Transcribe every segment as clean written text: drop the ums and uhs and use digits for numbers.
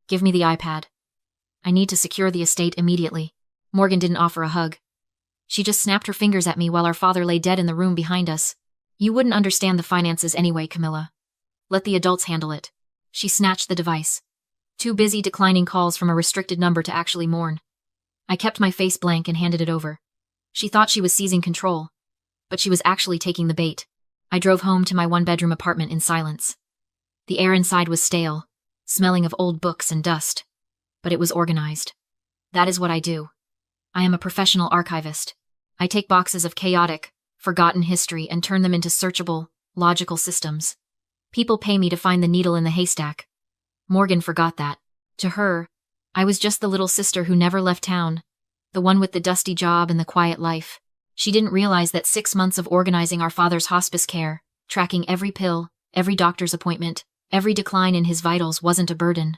Give me the iPad. I need to secure the estate immediately. Morgan didn't offer a hug. She just snapped her fingers at me while our father lay dead in the room behind us. You wouldn't understand the finances anyway, Camilla. Let the adults handle it. She snatched the device. Too busy declining calls from a restricted number to actually mourn. I kept my face blank and handed it over. She thought she was seizing control, but she was actually taking the bait. I drove home to my one-bedroom apartment in silence. The air inside was stale, smelling of old books and dust, but it was organized. That is what I do. I am a professional archivist. I take boxes of chaotic, forgotten history and turn them into searchable, logical systems. People pay me to find the needle in the haystack. Morgan forgot that. To her, I was just the little sister who never left town, the one with the dusty job and the quiet life. She didn't realize that 6 months of organizing our father's hospice care, tracking every pill, every doctor's appointment, every decline in his vitals wasn't a burden.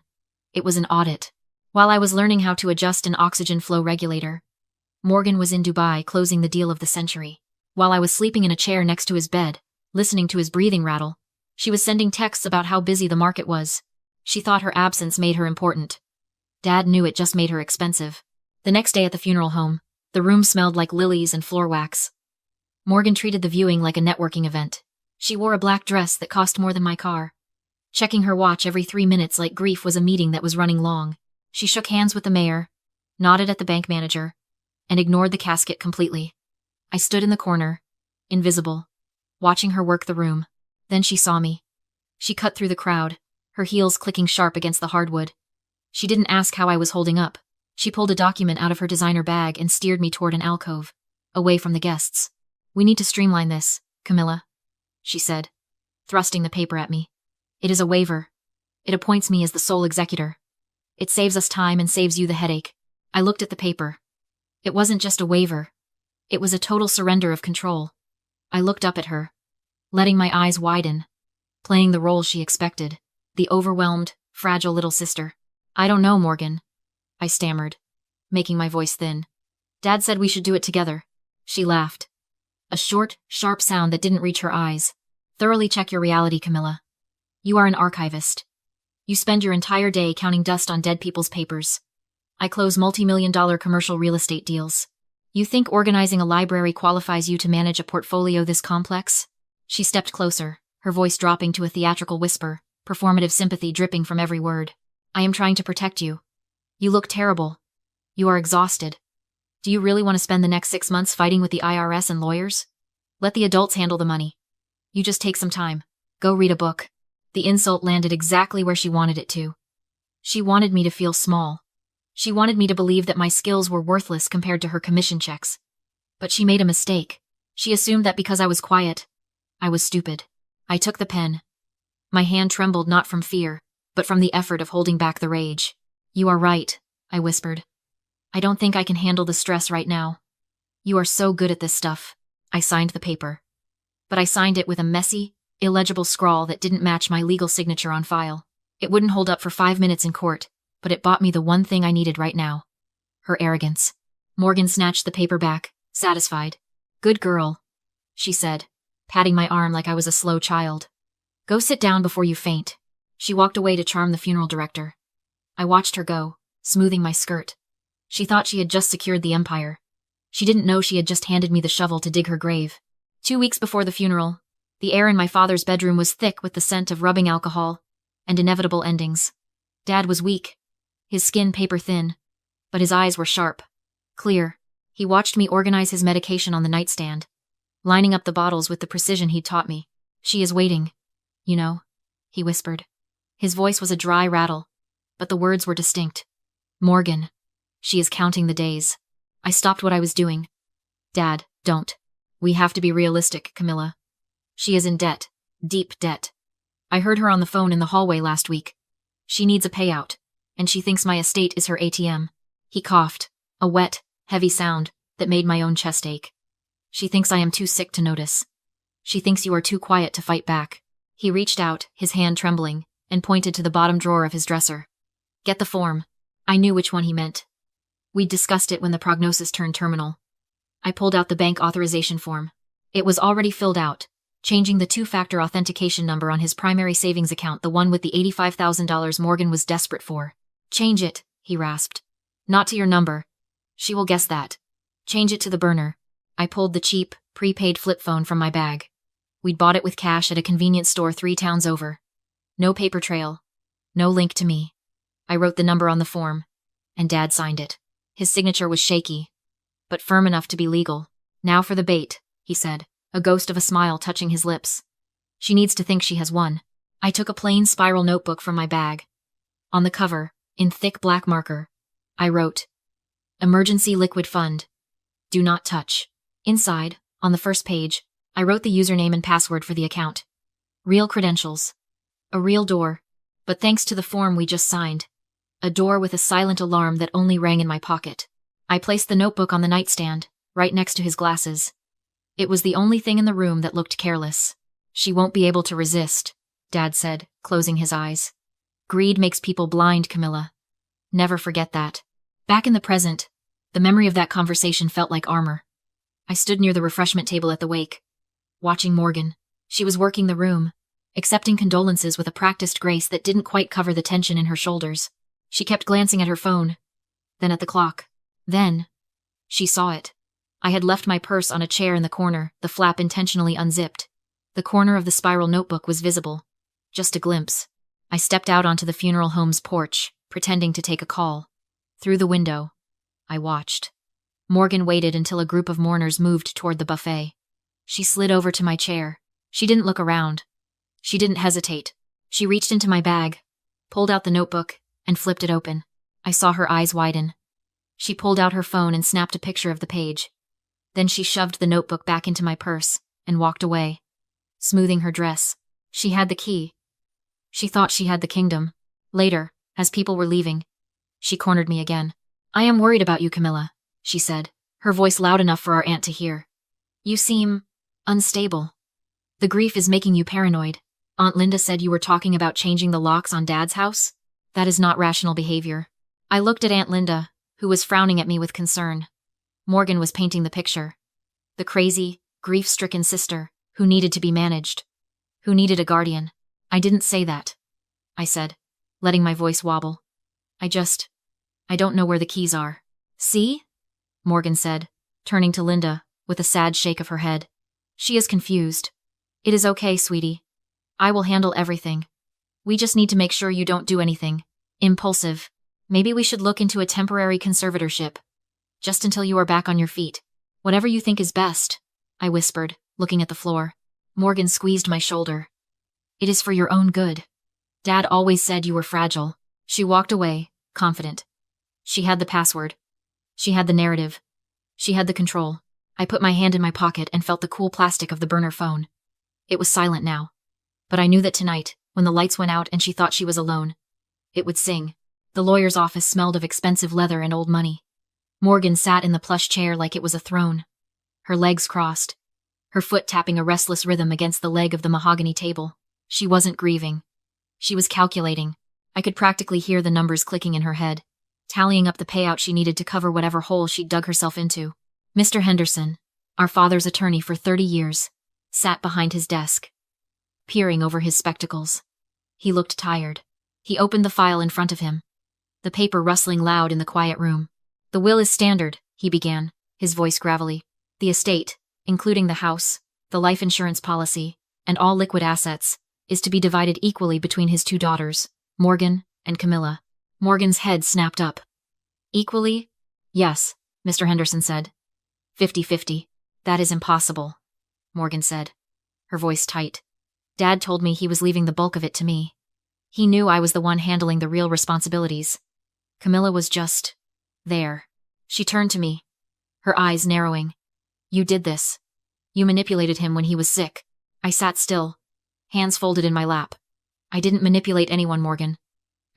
It was an audit. While I was learning how to adjust an oxygen flow regulator, Morgan was in Dubai closing the deal of the century. While I was sleeping in a chair next to his bed, listening to his breathing rattle, she was sending texts about how busy the market was. She thought her absence made her important. Dad knew it just made her expensive. The next day at the funeral home, the room smelled like lilies and floor wax. Morgan treated the viewing like a networking event. She wore a black dress that cost more than my car, checking her watch every 3 minutes like grief was a meeting that was running long. She shook hands with the mayor, nodded at the bank manager, and ignored the casket completely. I stood in the corner, invisible, watching her work the room. Then she saw me. She cut through the crowd, her heels clicking sharp against the hardwood. She didn't ask how I was holding up. She pulled a document out of her designer bag and steered me toward an alcove, away from the guests. We need to streamline this, Camilla, she said, thrusting the paper at me. It is a waiver. It appoints me as the sole executor. It saves us time and saves you the headache. I looked at the paper. It wasn't just a waiver. It was a total surrender of control. I looked up at her, letting my eyes widen, playing the role she expected, the overwhelmed, fragile little sister. I don't know, Morgan, I stammered, making my voice thin. Dad said we should do it together. She laughed. A short, sharp sound that didn't reach her eyes. Thoroughly check your reality, Camilla. You are an archivist. You spend your entire day counting dust on dead people's papers. I close multi-million-dollar commercial real estate deals. You think organizing a library qualifies you to manage a portfolio this complex? She stepped closer, her voice dropping to a theatrical whisper, performative sympathy dripping from every word. I am trying to protect you. You look terrible. You are exhausted. Do you really want to spend the next 6 months fighting with the IRS and lawyers? Let the adults handle the money. You just take some time. Go read a book. The insult landed exactly where she wanted it to. She wanted me to feel small. She wanted me to believe that my skills were worthless compared to her commission checks. But she made a mistake. She assumed that because I was quiet, I was stupid. I took the pen. My hand trembled not from fear, but from the effort of holding back the rage. You are right, I whispered. I don't think I can handle the stress right now. You are so good at this stuff. I signed the paper. But I signed it with a messy, illegible scrawl that didn't match my legal signature on file. It wouldn't hold up for 5 minutes in court, but it bought me the one thing I needed right now. Her arrogance. Morgan snatched the paper back, satisfied. Good girl, she said, patting my arm like I was a slow child. Go sit down before you faint. She walked away to charm the funeral director. I watched her go, smoothing my skirt. She thought she had just secured the empire. She didn't know she had just handed me the shovel to dig her grave. 2 weeks before the funeral, the air in my father's bedroom was thick with the scent of rubbing alcohol and inevitable endings. Dad was weak, his skin paper-thin, but his eyes were sharp, clear. He watched me organize his medication on the nightstand, lining up the bottles with the precision he'd taught me. She is waiting, you know, he whispered. His voice was a dry rattle, but the words were distinct. Morgan. She is counting the days. I stopped what I was doing. Dad, don't. We have to be realistic, Camilla. She is in debt. Deep debt. I heard her on the phone in the hallway last week. She needs a payout, and she thinks my estate is her ATM. He coughed, a wet, heavy sound that made my own chest ache. She thinks I am too sick to notice. She thinks you are too quiet to fight back. He reached out, his hand trembling, and pointed to the bottom drawer of his dresser. Get the form. I knew which one he meant. We'd discussed it when the prognosis turned terminal. I pulled out the bank authorization form. It was already filled out, changing the 2-factor authentication number on his primary savings account, the one with the $85,000 Morgan was desperate for. Change it, he rasped. Not to your number. She will guess that. Change it to the burner. I pulled the cheap, prepaid flip phone from my bag. We'd bought it with cash at a convenience store 3 towns over. No paper trail. No link to me. I wrote the number on the form, and Dad signed it. His signature was shaky, but firm enough to be legal. Now for the bait, he said, a ghost of a smile touching his lips. She needs to think she has won. I took a plain spiral notebook from my bag. On the cover, in thick black marker, I wrote, Emergency Liquid Fund. Do not touch. Inside, on the first page, I wrote the username and password for the account. Real credentials. A real door, but thanks to the form we just signed. A door with a silent alarm that only rang in my pocket. I placed the notebook on the nightstand, right next to his glasses. It was the only thing in the room that looked careless. She won't be able to resist, Dad said, closing his eyes. Greed makes people blind, Camilla. Never forget that. Back in the present, the memory of that conversation felt like armor. I stood near the refreshment table at the wake, watching Morgan. She was working the room, accepting condolences with a practiced grace that didn't quite cover the tension in her shoulders. She kept glancing at her phone, then at the clock. Then, she saw it. I had left my purse on a chair in the corner, the flap intentionally unzipped. The corner of the spiral notebook was visible. Just a glimpse. I stepped out onto the funeral home's porch, pretending to take a call. Through the window, I watched. Morgan waited until a group of mourners moved toward the buffet. She slid over to my chair. She didn't look around. She didn't hesitate. She reached into my bag, pulled out the notebook, and flipped it open. I saw her eyes widen. She pulled out her phone and snapped a picture of the page. Then she shoved the notebook back into my purse and walked away, smoothing her dress. She had the key. She thought she had the kingdom. Later, as people were leaving, she cornered me again. I am worried about you, Camilla, she said, her voice loud enough for our aunt to hear. You seem unstable. The grief is making you paranoid. Aunt Linda said you were talking about changing the locks on Dad's house. That is not rational behavior. I looked at Aunt Linda, who was frowning at me with concern. Morgan was painting the picture. The crazy, grief-stricken sister, who needed to be managed. Who needed a guardian. I didn't say that, I said, letting my voice wobble. I don't know where the keys are. See? Morgan said, turning to Linda, with a sad shake of her head. She is confused. It is okay, sweetie. I will handle everything. We just need to make sure you don't do anything impulsive. Maybe we should look into a temporary conservatorship. Just until you are back on your feet. Whatever you think is best, I whispered, looking at the floor. Morgan squeezed my shoulder. It is for your own good. Dad always said you were fragile. She walked away, confident. She had the password. She had the narrative. She had the control. I put my hand in my pocket and felt the cool plastic of the burner phone. It was silent now. But I knew that tonight, when the lights went out and she thought she was alone, it would sing. The lawyer's office smelled of expensive leather and old money. Morgan sat in the plush chair like it was a throne. Her legs crossed, her foot tapping a restless rhythm against the leg of the mahogany table. She wasn't grieving. She was calculating. I could practically hear the numbers clicking in her head, tallying up the payout she needed to cover whatever hole she'd dug herself into. Mr. Henderson, our father's attorney for 30 years, sat behind his desk, peering over his spectacles. He looked tired. He opened the file in front of him, the paper rustling loud in the quiet room. The will is standard, he began, his voice gravelly. The estate, including the house, the life insurance policy, and all liquid assets, is to be divided equally between his 2 daughters, Morgan and Camilla. Morgan's head snapped up. Equally? Yes, Mr. Henderson said. 50-50. That is impossible, Morgan said, her voice tight. Dad told me he was leaving the bulk of it to me. He knew I was the one handling the real responsibilities. Camilla was just there. She turned to me, her eyes narrowing. You did this. You manipulated him when he was sick. I sat still, hands folded in my lap. I didn't manipulate anyone, Morgan.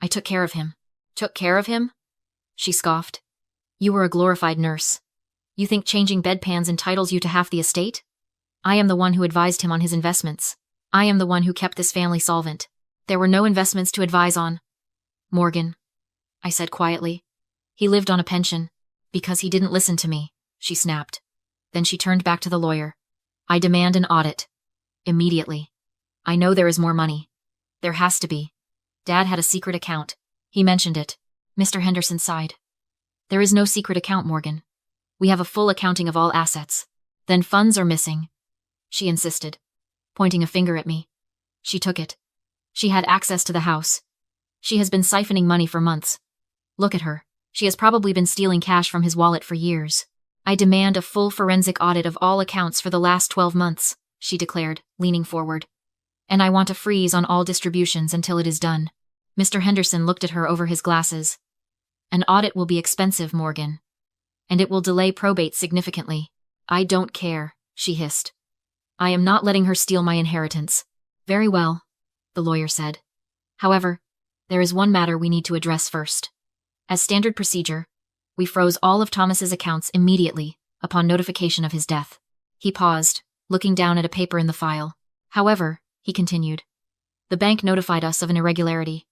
I took care of him. Took care of him? She scoffed. You were a glorified nurse. You think changing bedpans entitles you to half the estate? I am the one who advised him on his investments. I am the one who kept this family solvent. There were no investments to advise on. Morgan, I said quietly. He lived on a pension. Because he didn't listen to me, she snapped. Then she turned back to the lawyer. I demand an audit. Immediately. I know there is more money. There has to be. Dad had a secret account. He mentioned it. Mr. Henderson sighed. There is no secret account, Morgan. We have a full accounting of all assets. Then funds are missing, she insisted, pointing a finger at me. She took it. She had access to the house. She has been siphoning money for months. Look at her. She has probably been stealing cash from his wallet for years. I demand a full forensic audit of all accounts for the last 12 months, she declared, leaning forward. And I want a freeze on all distributions until it is done. Mr. Henderson looked at her over his glasses. An audit will be expensive, Morgan. And it will delay probate significantly. I don't care, she hissed. I am not letting her steal my inheritance. Very well, the lawyer said. However, there is one matter we need to address first. As standard procedure, we froze all of Thomas's accounts immediately upon notification of his death. He paused, looking down at a paper in the file. However, he continued, the bank notified us of an irregularity.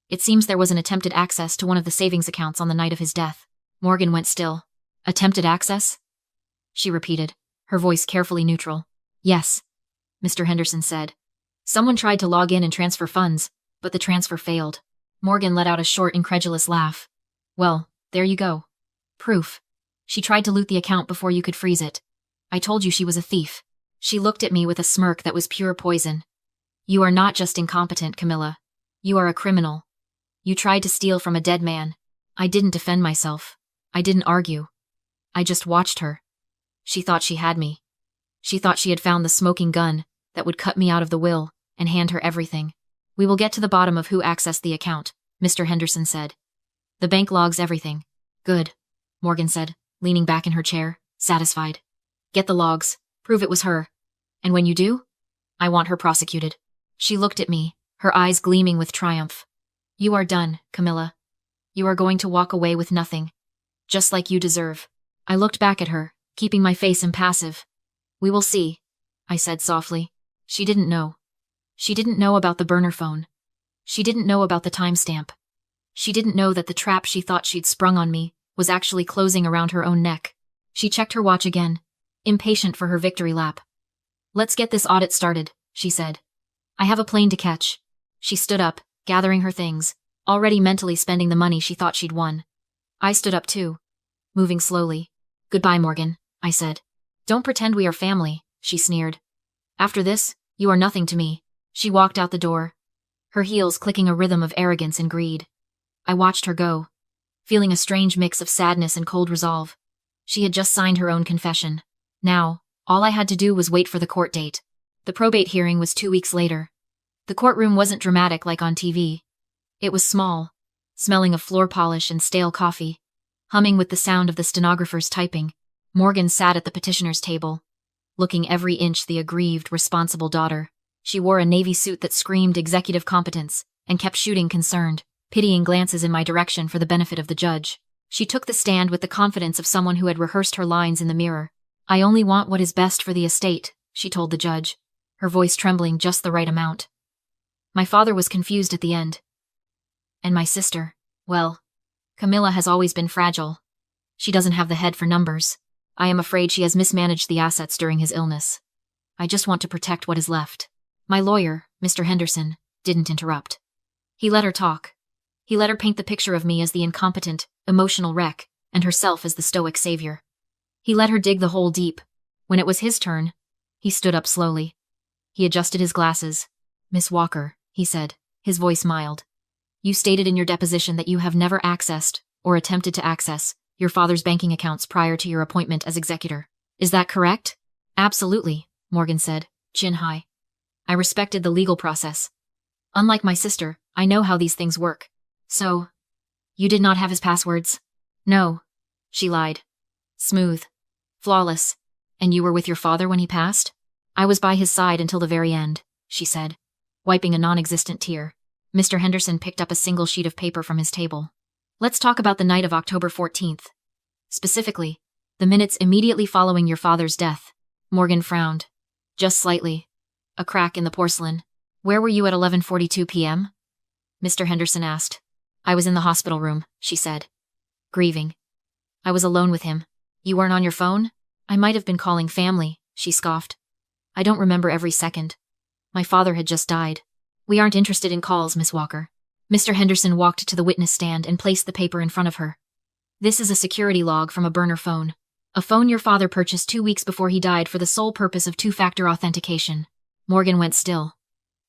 It seems there was an attempted access to one of the savings accounts on the night of his death. Morgan went still. Attempted access? She repeated, her voice carefully neutral. Yes, Mr. Henderson said. Someone tried to log in and transfer funds, but the transfer failed. Morgan let out a short, incredulous laugh. Well, there you go. Proof. She tried to loot the account before you could freeze it. I told you she was a thief. She looked at me with a smirk that was pure poison. You are not just incompetent, Camilla. You are a criminal. You tried to steal from a dead man. I didn't defend myself. I didn't argue. I just watched her. She thought she had me. She thought she had found the smoking gun that would cut me out of the will and hand her everything. We will get to the bottom of who accessed the account, Mr. Henderson said. The bank logs everything. Good, Morgan said, leaning back in her chair, satisfied. Get the logs. Prove it was her. And when you do, I want her prosecuted. She looked at me, her eyes gleaming with triumph. You are done, Camilla. You are going to walk away with nothing. Just like you deserve. I looked back at her, keeping my face impassive. We will see, I said softly. She didn't know. She didn't know about the burner phone. She didn't know about the timestamp. She didn't know that the trap she thought she'd sprung on me was actually closing around her own neck. She checked her watch again, impatient for her victory lap. Let's get this audit started, she said. I have a plane to catch. She stood up, gathering her things, already mentally spending the money she thought she'd won. I stood up too, moving slowly. Goodbye, Morgan, I said. Don't pretend we are family, she sneered. After this, you are nothing to me. She walked out the door, her heels clicking a rhythm of arrogance and greed. I watched her go, feeling a strange mix of sadness and cold resolve. She had just signed her own confession. Now, all I had to do was wait for the court date. The probate hearing was 2 weeks later. The courtroom wasn't dramatic like on TV. It was small, smelling of floor polish and stale coffee, humming with the sound of the stenographer's typing. Morgan sat at the petitioner's table, looking every inch the aggrieved, responsible daughter. She wore a navy suit that screamed executive competence and kept shooting concerned, pitying glances in my direction for the benefit of the judge. She took the stand with the confidence of someone who had rehearsed her lines in the mirror. I only want what is best for the estate, she told the judge, her voice trembling just the right amount. My father was confused at the end. And my sister, well, Camilla has always been fragile. She doesn't have the head for numbers. I am afraid she has mismanaged the assets during his illness. I just want to protect what is left. My lawyer, Mr. Henderson, didn't interrupt. He let her talk. He let her paint the picture of me as the incompetent, emotional wreck, and herself as the stoic savior. He let her dig the hole deep. When it was his turn, he stood up slowly. He adjusted his glasses. Miss Walker, he said, his voice mild. You stated in your deposition that you have never accessed, or attempted to access, your father's banking accounts prior to your appointment as executor. Is that correct? Absolutely, Morgan said, chin high. I respected the legal process. Unlike my sister, I know how these things work. So, you did not have his passwords? No, she lied. Smooth. Flawless. And you were with your father when he passed? I was by his side until the very end, she said, wiping a non-existent tear. Mr. Henderson picked up a single sheet of paper from his table. Let's talk about the night of October 14th. Specifically, the minutes immediately following your father's death. Morgan frowned. Just slightly. A crack in the porcelain. Where were you at 11:42 p.m.? Mr. Henderson asked. I was in the hospital room, she said. Grieving. I was alone with him. You weren't on your phone? I might have been calling family, she scoffed. I don't remember every second. My father had just died. We aren't interested in calls, Miss Walker. Mr. Henderson walked to the witness stand and placed the paper in front of her. This is a security log from a burner phone. A phone your father purchased 2 weeks before he died for the sole purpose of two-factor authentication. Morgan went still.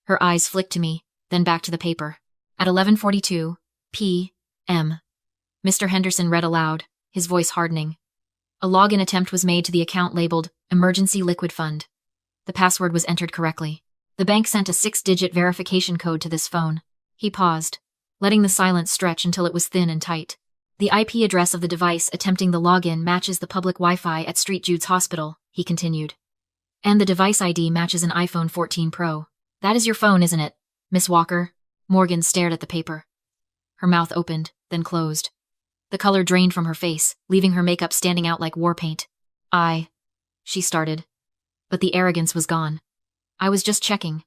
Her eyes flicked to me, then back to the paper. At 11:42 p.m. Mr. Henderson read aloud, his voice hardening. A login attempt was made to the account labeled Emergency Liquid Fund. The password was entered correctly. The bank sent a 6-digit verification code to this phone. He paused, letting the silence stretch until it was thin and tight. The IP address of the device attempting the login matches the public Wi-Fi at St. Jude's Hospital, he continued. And the device ID matches an iPhone 14 Pro. That is your phone, isn't it, Miss Walker? Morgan stared at the paper. Her mouth opened, then closed. The color drained from her face, leaving her makeup standing out like war paint. She started. But the arrogance was gone. I was just checking.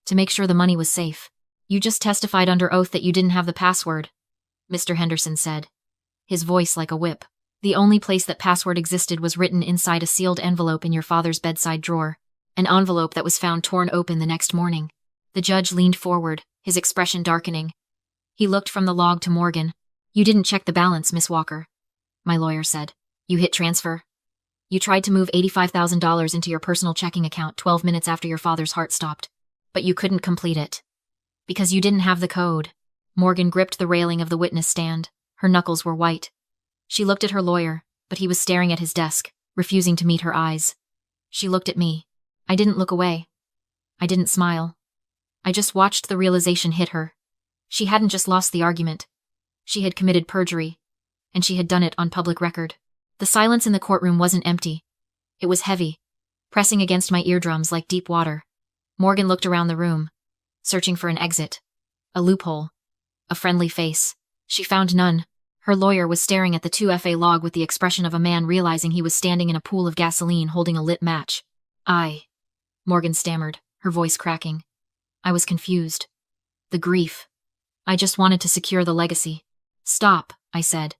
To make sure the money was safe. You just testified under oath that you didn't have the password, Mr. Henderson said, his voice like a whip. The only place that password existed was written inside a sealed envelope in your father's bedside drawer, an envelope that was found torn open the next morning. The judge leaned forward, his expression darkening. He looked from the log to Morgan. You didn't check the balance, Miss Walker, my lawyer said. You hit transfer. You tried to move $85,000 into your personal checking account 12 minutes after your father's heart stopped, but you couldn't complete it. Because you didn't have the code. Morgan gripped the railing of the witness stand. Her knuckles were white. She looked at her lawyer, but he was staring at his desk, refusing to meet her eyes. She looked at me. I didn't look away. I didn't smile. I just watched the realization hit her. She hadn't just lost the argument. She had committed perjury, and she had done it on public record. The silence in the courtroom wasn't empty. It was heavy, pressing against my eardrums like deep water. Morgan looked around the room, searching for an exit, a loophole, a friendly face. She found none. Her lawyer was staring at the 2FA log with the expression of a man realizing he was standing in a pool of gasoline holding a lit match. Morgan stammered, her voice cracking. I was confused. The grief. I just wanted to secure the legacy. Stop, I said.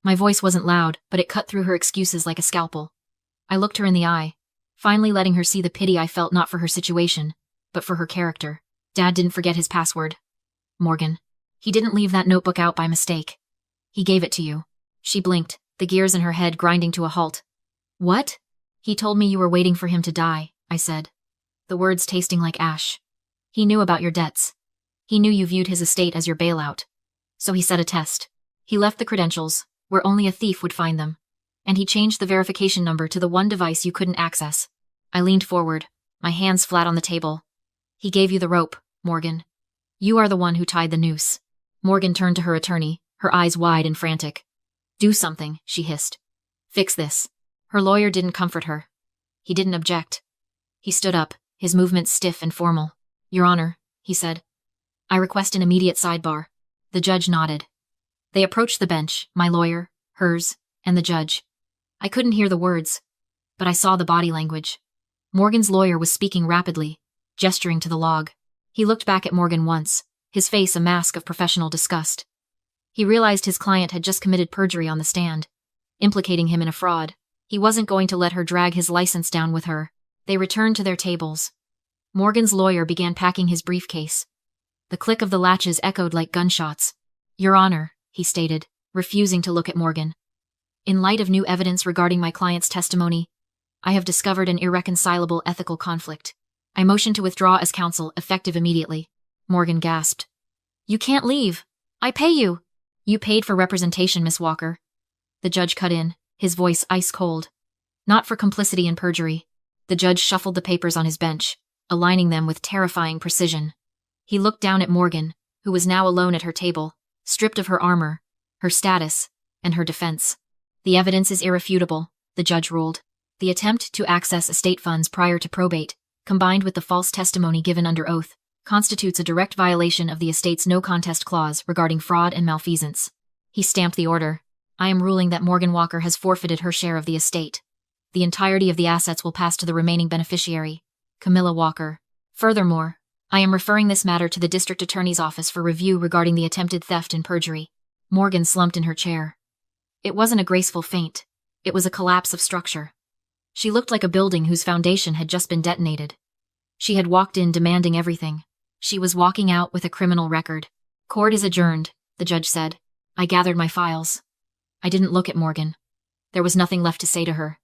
My voice wasn't loud, but it cut through her excuses like a scalpel. I looked her in the eye, finally letting her see the pity I felt not for her situation, but for her character. Dad didn't forget his password. Morgan. He didn't leave that notebook out by mistake. He gave it to you. She blinked, the gears in her head grinding to a halt. What? He told me you were waiting for him to die, I said, the words tasting like ash. He knew about your debts. He knew you viewed his estate as your bailout. So he set a test. He left the credentials, where only a thief would find them. And he changed the verification number to the one device you couldn't access. I leaned forward, my hands flat on the table. He gave you the rope, Morgan. You are the one who tied the noose. Morgan turned to her attorney, her eyes wide and frantic. Do something, she hissed. Fix this. Her lawyer didn't comfort her. He didn't object. He stood up, his movements stiff and formal. Your Honor, he said. I request an immediate sidebar. The judge nodded. They approached the bench, my lawyer, hers, and the judge. I couldn't hear the words, but I saw the body language. Morgan's lawyer was speaking rapidly, gesturing to the log. He looked back at Morgan once, his face a mask of professional disgust. He realized his client had just committed perjury on the stand, implicating him in a fraud. He wasn't going to let her drag his license down with her. They returned to their tables. Morgan's lawyer began packing his briefcase. The click of the latches echoed like gunshots. Your Honor, he stated, refusing to look at Morgan. In light of new evidence regarding my client's testimony, I have discovered an irreconcilable ethical conflict. I motion to withdraw as counsel, effective immediately. Morgan gasped. You can't leave. I pay you. You paid for representation, Miss Walker. The judge cut in, his voice ice cold. Not for complicity in perjury. The judge shuffled the papers on his bench, aligning them with terrifying precision. He looked down at Morgan, who was now alone at her table, stripped of her armor, her status, and her defense. The evidence is irrefutable, the judge ruled. The attempt to access estate funds prior to probate, combined with the false testimony given under oath, constitutes a direct violation of the estate's no-contest clause regarding fraud and malfeasance. He stamped the order. I am ruling that Morgan Walker has forfeited her share of the estate. The entirety of the assets will pass to the remaining beneficiary, Camilla Walker. Furthermore, I am referring this matter to the district attorney's office for review regarding the attempted theft and perjury. Morgan slumped in her chair. It wasn't a graceful faint. It was a collapse of structure. She looked like a building whose foundation had just been detonated. She had walked in demanding everything. She was walking out with a criminal record. Court is adjourned, the judge said. I gathered my files. I didn't look at Morgan. There was nothing left to say to her.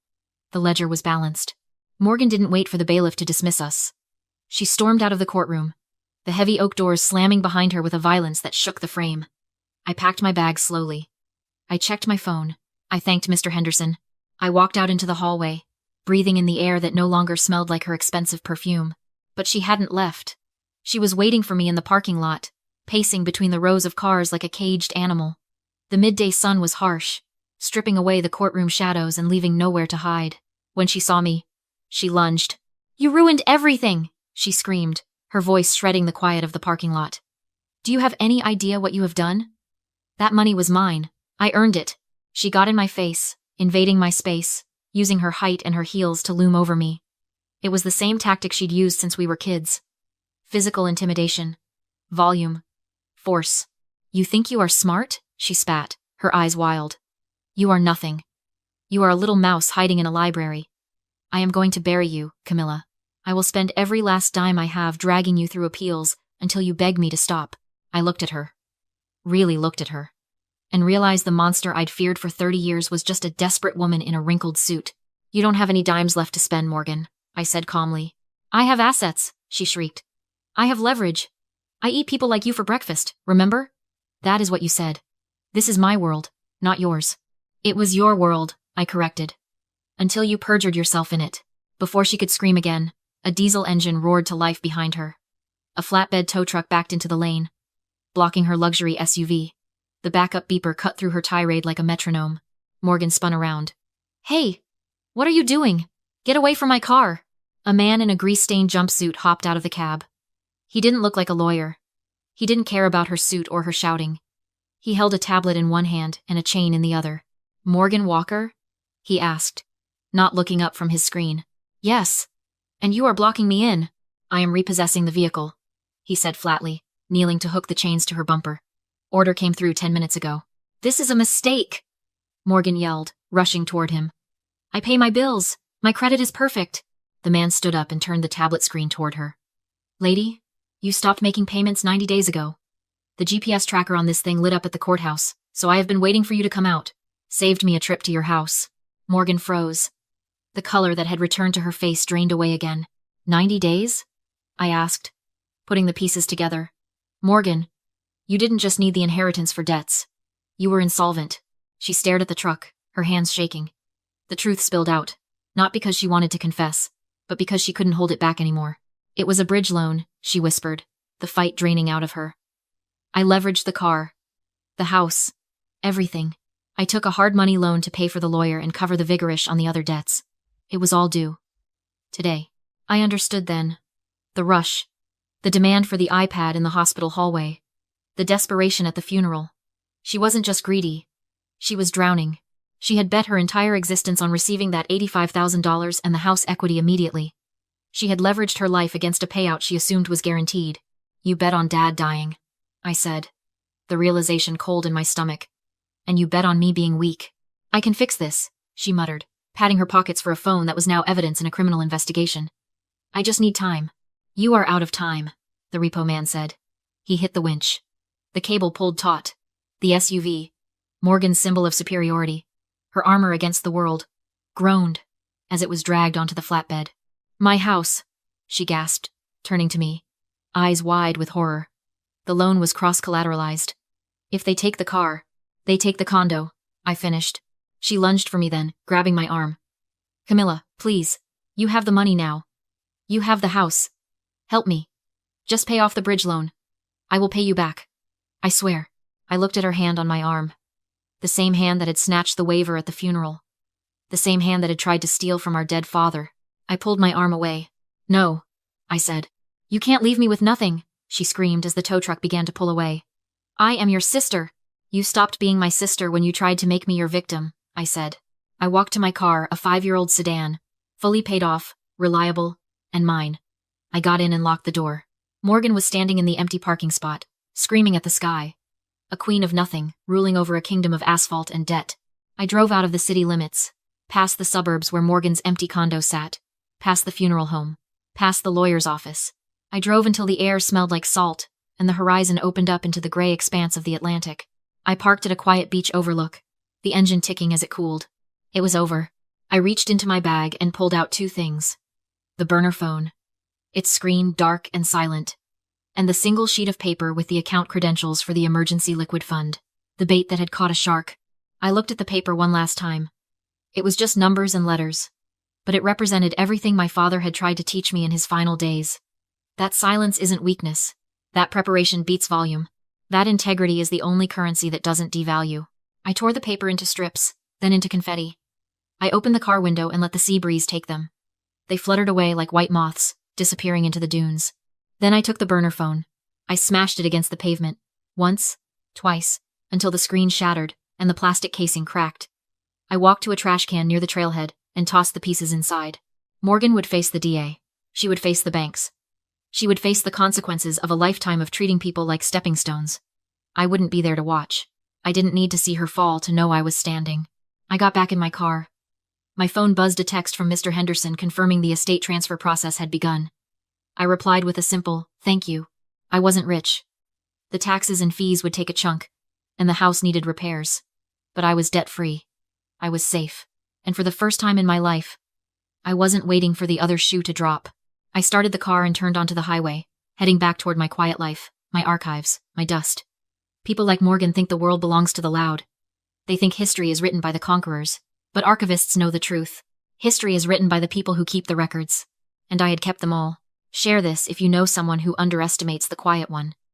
The ledger was balanced. Morgan didn't wait for the bailiff to dismiss us. She stormed out of the courtroom, the heavy oak doors slamming behind her with a violence that shook the frame. I packed my bag slowly. I checked my phone. I thanked Mr. Henderson. I walked out into the hallway, breathing in the air that no longer smelled like her expensive perfume. But she hadn't left. She was waiting for me in the parking lot, pacing between the rows of cars like a caged animal. The midday sun was harsh, stripping away the courtroom shadows and leaving nowhere to hide. When she saw me, she lunged. "You ruined everything!" she screamed, her voice shredding the quiet of the parking lot. "Do you have any idea what you have done? That money was mine. I earned it." She got in my face, invading my space, using her height and her heels to loom over me. It was the same tactic she'd used since we were kids. Physical intimidation. Volume. Force. "You think you are smart?" she spat, her eyes wild. "You are nothing. You are a little mouse hiding in a library. I am going to bury you, Camilla. I will spend every last dime I have dragging you through appeals until you beg me to stop." I looked at her. Really looked at her. And realized the monster I'd feared for 30 years was just a desperate woman in a wrinkled suit. "You don't have any dimes left to spend, Morgan," I said calmly. "I have assets," she shrieked. "I have leverage. I eat people like you for breakfast, remember? That is what you said. This is my world, not yours." "It was your world," I corrected. "Until you perjured yourself in it." Before she could scream again, a diesel engine roared to life behind her. A flatbed tow truck backed into the lane, blocking her luxury SUV. The backup beeper cut through her tirade like a metronome. Morgan spun around. "Hey! What are you doing? Get away from my car!" A man in a grease-stained jumpsuit hopped out of the cab. He didn't look like a lawyer. He didn't care about her suit or her shouting. He held a tablet in one hand and a chain in the other. "Morgan Walker?" he asked, not looking up from his screen. "Yes. And you are blocking me in." "I am repossessing the vehicle," he said flatly, kneeling to hook the chains to her bumper. "Order came through 10 minutes ago." "This is a mistake," Morgan yelled, rushing toward him. "I pay my bills. My credit is perfect." The man stood up and turned the tablet screen toward her. "Lady, you stopped making payments 90 days ago. The GPS tracker on this thing lit up at the courthouse, so I have been waiting for you to come out. Saved me a trip to your house." Morgan froze. The color that had returned to her face drained away again. 90 days? I asked, putting the pieces together. "Morgan, you didn't just need the inheritance for debts. You were insolvent." She stared at the truck, her hands shaking. The truth spilled out, not because she wanted to confess, but because she couldn't hold it back anymore. "It was a bridge loan," she whispered, the fight draining out of her. "I leveraged the car, the house, everything. I took a hard money loan to pay for the lawyer and cover the vigorish on the other debts. It was all due. Today." I understood then. The rush. The demand for the iPad in the hospital hallway. The desperation at the funeral. She wasn't just greedy. She was drowning. She had bet her entire existence on receiving that $85,000 and the house equity immediately. She had leveraged her life against a payout she assumed was guaranteed. "You bet on Dad dying," I said, the realization cold in my stomach. "And you bet on me being weak." "I can fix this," she muttered, patting her pockets for a phone that was now evidence in a criminal investigation. "I just need time." "You are out of time," the repo man said. He hit the winch. The cable pulled taut. The SUV, Morgan's symbol of superiority, her armor against the world, groaned as it was dragged onto the flatbed. "My house," she gasped, turning to me, eyes wide with horror. The loan was cross-collateralized. "If they take the car, they take the condo," I finished. She lunged for me then, grabbing my arm. "Camilla, please. You have the money now. You have the house. Help me. Just pay off the bridge loan. I will pay you back. I swear." I looked at her hand on my arm. The same hand that had snatched the waiver at the funeral. The same hand that had tried to steal from our dead father. I pulled my arm away. "No," I said. "You can't leave me with nothing," she screamed as the tow truck began to pull away. "I am your sister." "You stopped being my sister when you tried to make me your victim," I said. I walked to my car, a 5-year-old sedan, fully paid off, reliable, and mine. I got in and locked the door. Morgan was standing in the empty parking spot, screaming at the sky. A queen of nothing, ruling over a kingdom of asphalt and debt. I drove out of the city limits, past the suburbs where Morgan's empty condo sat, past the funeral home, past the lawyer's office. I drove until the air smelled like salt, and the horizon opened up into the gray expanse of the Atlantic. I parked at a quiet beach overlook, the engine ticking as it cooled. It was over. I reached into my bag and pulled out two things. The burner phone, its screen dark and silent, and the single sheet of paper with the account credentials for the emergency liquid fund, the bait that had caught a shark. I looked at the paper one last time. It was just numbers and letters, but it represented everything my father had tried to teach me in his final days. That silence isn't weakness. That preparation beats volume. That integrity is the only currency that doesn't devalue. I tore the paper into strips, then into confetti. I opened the car window and let the sea breeze take them. They fluttered away like white moths, disappearing into the dunes. Then I took the burner phone. I smashed it against the pavement. Once, twice, until the screen shattered and the plastic casing cracked. I walked to a trash can near the trailhead and tossed the pieces inside. Morgan would face the DA. She would face the banks. She would face the consequences of a lifetime of treating people like stepping stones. I wouldn't be there to watch. I didn't need to see her fall to know I was standing. I got back in my car. My phone buzzed a text from Mr. Henderson confirming the estate transfer process had begun. I replied with a simple, "Thank you." I wasn't rich. The taxes and fees would take a chunk, and the house needed repairs. But I was debt-free. I was safe. And for the first time in my life, I wasn't waiting for the other shoe to drop. I started the car and turned onto the highway, heading back toward my quiet life, my archives, my dust. People like Morgan think the world belongs to the loud. They think history is written by the conquerors. But archivists know the truth. History is written by the people who keep the records. And I had kept them all. Share this if you know someone who underestimates the quiet one.